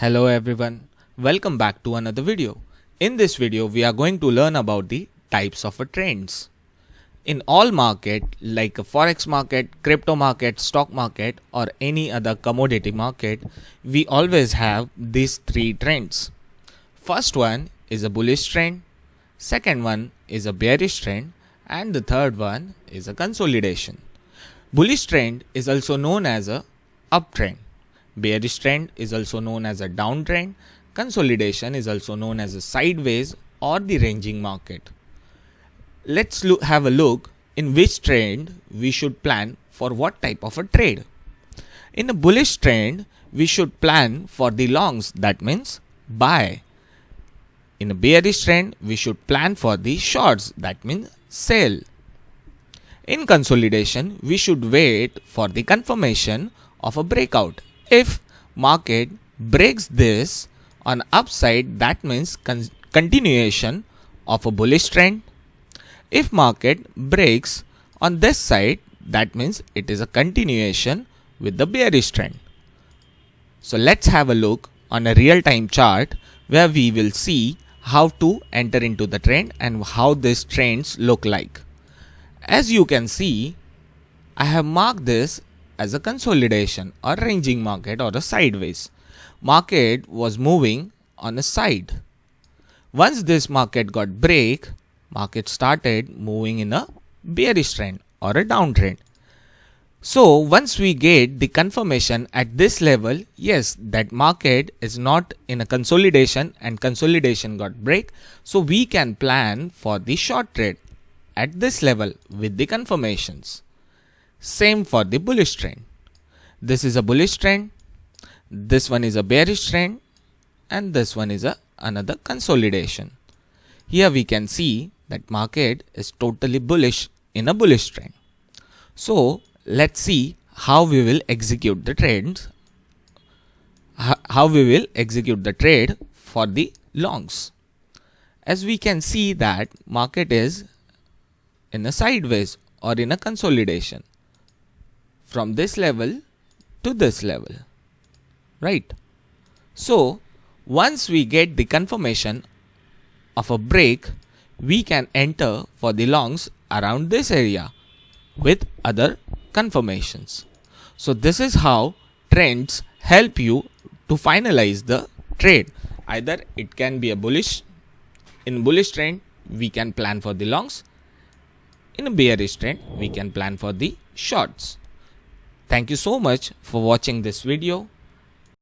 Hello everyone, welcome back to another video. In this video, we are going to learn about the types of trends. In all market like a forex market, crypto market, stock market or any other commodity market, we always have these three trends. First one is a bullish trend, second one is a bearish trend and the third one is a consolidation. Bullish trend is also known as a uptrend. Bearish trend is also known as a downtrend. Consolidation is also known as a sideways or the ranging market. Let's have a look in which trend we should plan for what type of a trade. In a bullish trend, we should plan for the longs, that means buy. In a bearish trend, we should plan for the shorts, that means sell. In consolidation, we should wait for the confirmation of a breakout. If market breaks this on upside, that means continuation of a bullish trend. If market breaks on this side, that means it is a continuation with the bearish trend. So let's have a look on a real-time chart where we will see how to enter into the trend and how these trends look like. As you can see, I have marked this as a consolidation or ranging market or a sideways. Market was moving on a side. Once this market got break, market started moving in a bearish trend or a downtrend. So once we get the confirmation at this level, yes, that market is not in a consolidation and consolidation got break, so we can plan for the short trade at this level with the confirmations. Same for the bullish trend. This is a bullish trend, this one is a bearish trend and this one is another consolidation. Here we can see that market is totally bullish in a bullish trend. So let's see how we will execute the trades, how we will execute the trade for the longs. As we can see that market is in a sideways or in a consolidation from this level to this level, right? So once we get the confirmation of a break, we can enter for the longs around this area with other confirmations. So this is how trends help you to finalize the trade. Either it can be a bullish, in bullish trend we can plan for the longs, in a bearish trend we can plan for the shorts. Thank you so much for watching this video.